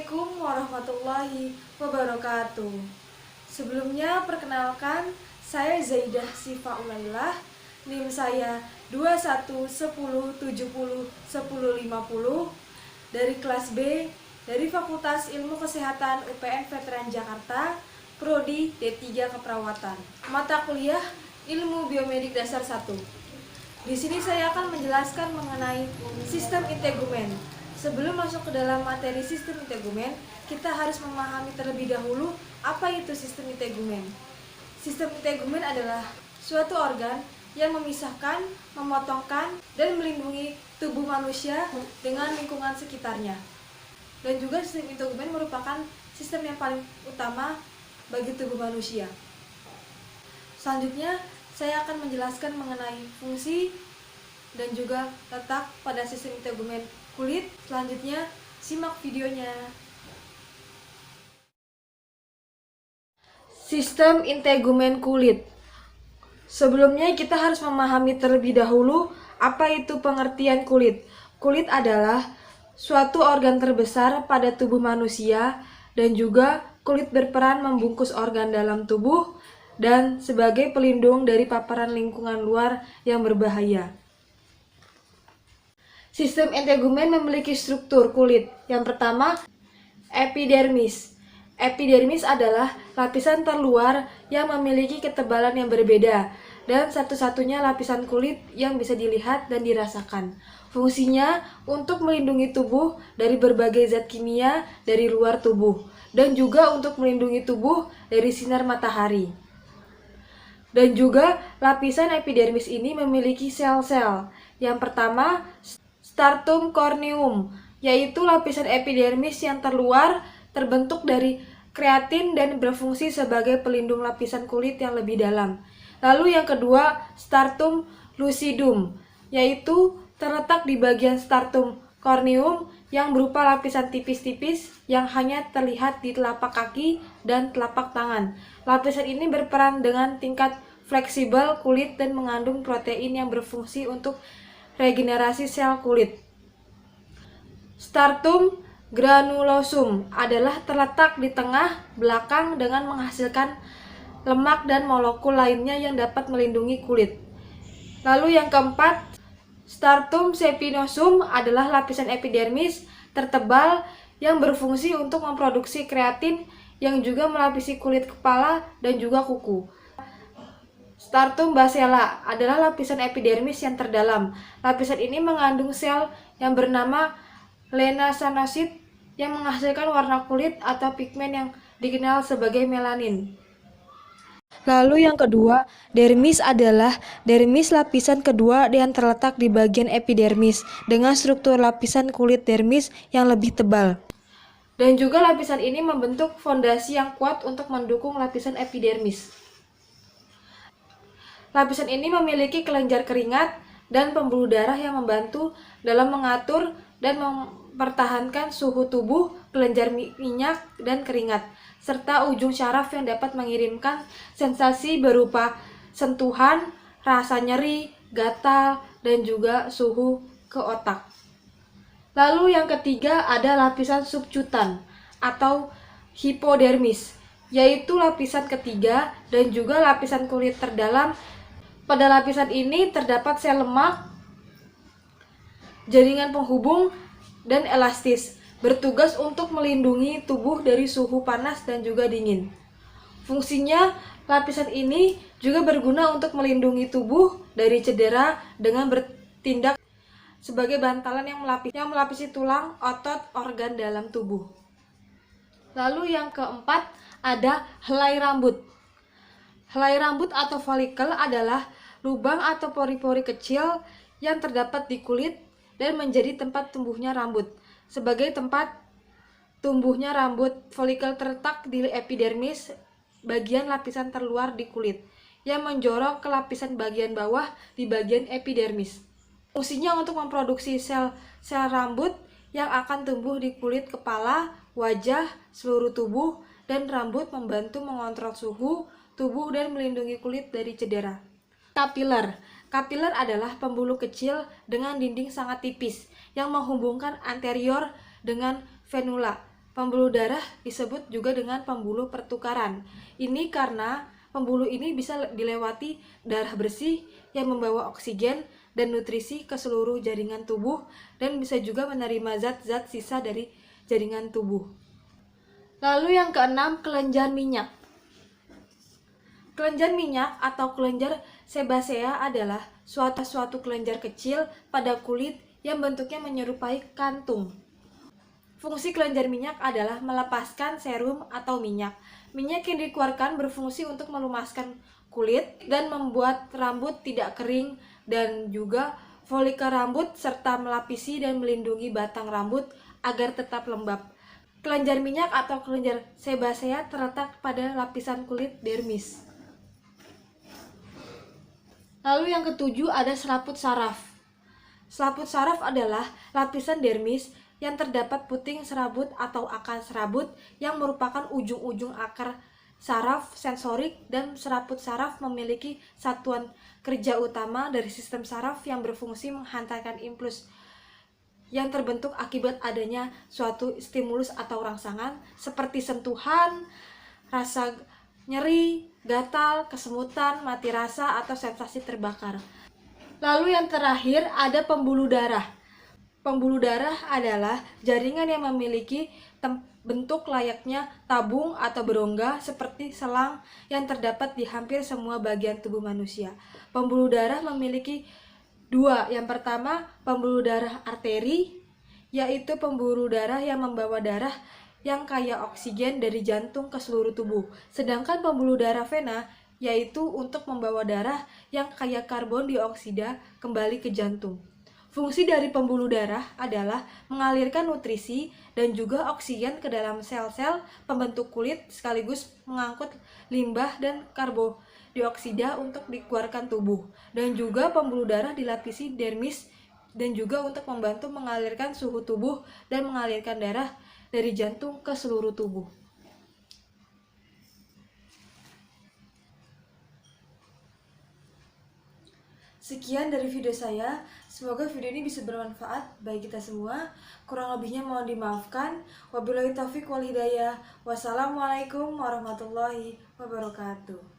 Assalamualaikum warahmatullahi wabarakatuh. Sebelumnya perkenalkan, saya Zaidah Sifa Ulailah. NIM saya 2110701050 dari kelas B dari Fakultas Ilmu Kesehatan UPN Veteran Jakarta, Prodi D3 Keperawatan. Mata kuliah Ilmu Biomedik Dasar 1. Di sini saya akan menjelaskan mengenai sistem integumen. Sebelum masuk ke dalam materi sistem integumen, kita harus memahami terlebih dahulu apa itu sistem integumen. Sistem integumen adalah suatu organ yang memisahkan, memotongkan, dan melindungi tubuh manusia dengan lingkungan sekitarnya. Dan juga sistem integumen merupakan sistem yang paling utama bagi tubuh manusia. Selanjutnya, saya akan menjelaskan mengenai fungsi dan juga letak pada sistem integumen kulit. Selanjutnya, simak videonya. Sistem integumen kulit. Sebelumnya kita harus memahami terlebih dahulu apa itu pengertian kulit. Kulit adalah suatu organ terbesar pada tubuh manusia dan juga kulit berperan membungkus organ dalam tubuh dan sebagai pelindung dari paparan lingkungan luar yang berbahaya. Sistem integumen memiliki struktur kulit. Yang pertama, epidermis. Epidermis adalah lapisan terluar yang memiliki ketebalan yang berbeda dan satu-satunya lapisan kulit yang bisa dilihat dan dirasakan. Fungsinya untuk melindungi tubuh dari berbagai zat kimia dari luar tubuh dan juga untuk melindungi tubuh dari sinar matahari. Dan juga lapisan epidermis ini memiliki sel-sel. Yang pertama, stratum corneum, yaitu lapisan epidermis yang terluar terbentuk dari kreatin dan berfungsi sebagai pelindung lapisan kulit yang lebih dalam. Lalu yang kedua, stratum lucidum, yaitu terletak di bagian stratum corneum yang berupa lapisan tipis-tipis yang hanya terlihat di telapak kaki dan telapak tangan. Lapisan ini berperan dengan tingkat fleksibel kulit dan mengandung protein yang berfungsi untuk regenerasi sel kulit. Stratum granulosum adalah terletak di tengah belakang dengan menghasilkan lemak dan molekul lainnya yang dapat melindungi kulit. Lalu yang keempat, stratum sepinosum adalah lapisan epidermis tertebal yang berfungsi untuk memproduksi kreatin yang juga melapisi kulit kepala dan juga kuku. Stratum basella adalah lapisan epidermis yang terdalam. Lapisan ini mengandung sel yang bernama lanocytosid yang menghasilkan warna kulit atau pigmen yang dikenal sebagai melanin. Lalu yang kedua, dermis adalah lapisan kedua yang terletak di bagian epidermis dengan struktur lapisan kulit dermis yang lebih tebal. Dan juga lapisan ini membentuk fondasi yang kuat untuk mendukung lapisan epidermis. Lapisan ini memiliki kelenjar keringat dan pembuluh darah yang membantu dalam mengatur dan mempertahankan suhu tubuh, kelenjar minyak dan keringat, serta ujung syaraf yang dapat mengirimkan sensasi berupa sentuhan, rasa nyeri, gatal, dan juga suhu ke otak. Lalu yang ketiga ada lapisan subcutan atau hipodermis, yaitu lapisan ketiga dan juga lapisan kulit terdalam. Pada lapisan ini terdapat sel lemak, jaringan penghubung, dan elastis, bertugas untuk melindungi tubuh dari suhu panas dan juga dingin. Fungsinya, lapisan ini juga berguna untuk melindungi tubuh dari cedera dengan bertindak sebagai bantalan yang melapisi tulang, otot, organ dalam tubuh. Lalu yang keempat ada helai rambut. Helai rambut atau folikel adalah lubang atau pori-pori kecil yang terdapat di kulit dan menjadi tempat tumbuhnya rambut. Sebagai tempat tumbuhnya rambut, folikel terletak di epidermis, bagian lapisan terluar di kulit, yang menjorok ke lapisan bagian bawah di bagian epidermis. Fungsinya untuk memproduksi sel rambut yang akan tumbuh di kulit kepala, wajah, seluruh tubuh, dan rambut, membantu mengontrol suhu tubuh dan melindungi kulit dari cedera. Kapiler. Kapiler adalah pembuluh kecil dengan dinding sangat tipis yang menghubungkan anterior dengan venula. Pembuluh darah disebut juga dengan pembuluh pertukaran. Ini karena pembuluh ini bisa dilewati darah bersih yang membawa oksigen dan nutrisi ke seluruh jaringan tubuh dan bisa juga menerima zat-zat sisa dari jaringan tubuh. Lalu yang keenam, kelenjar minyak. Kelenjar minyak atau kelenjar sebasea adalah suatu kelenjar kecil pada kulit yang bentuknya menyerupai kantung. Fungsi kelenjar minyak adalah melepaskan serum atau minyak. Minyak yang dikeluarkan berfungsi untuk melumaskan kulit dan membuat rambut tidak kering dan juga folikel rambut serta melapisi dan melindungi batang rambut agar tetap lembab. Kelenjar minyak atau kelenjar sebasea terletak pada lapisan kulit dermis. Lalu yang ketujuh ada selaput saraf. Selaput saraf adalah lapisan dermis yang terdapat puting serabut atau akar serabut yang merupakan ujung-ujung akar saraf sensorik, dan selaput saraf memiliki satuan kerja utama dari sistem saraf yang berfungsi menghantarkan impuls yang terbentuk akibat adanya suatu stimulus atau rangsangan seperti sentuhan, rasa nyeri, gatal, kesemutan, mati rasa, atau sensasi terbakar. Lalu yang terakhir ada pembuluh darah. Pembuluh darah adalah jaringan yang memiliki bentuk layaknya tabung atau berongga seperti selang yang terdapat di hampir semua bagian tubuh manusia. Pembuluh darah memiliki dua. Yang pertama, pembuluh darah arteri, yaitu pembuluh darah yang membawa darah yang kaya oksigen dari jantung ke seluruh tubuh. Sedangkan pembuluh darah vena yaitu untuk membawa darah yang kaya karbon dioksida kembali ke jantung. Fungsi dari pembuluh darah adalah mengalirkan nutrisi dan juga oksigen ke dalam sel-sel pembentuk kulit sekaligus mengangkut limbah dan karbodioksida untuk dikeluarkan tubuh. Dan juga pembuluh darah dilapisi dermis dan juga untuk membantu mengalirkan suhu tubuh dan mengalirkan darah dari jantung ke seluruh tubuh. Sekian dari video saya, semoga video ini bisa bermanfaat bagi kita semua. Kurang lebihnya mohon dimaafkan. Wabillahi taufiq wal hidayah. Wassalamualaikum warahmatullahi wabarakatuh.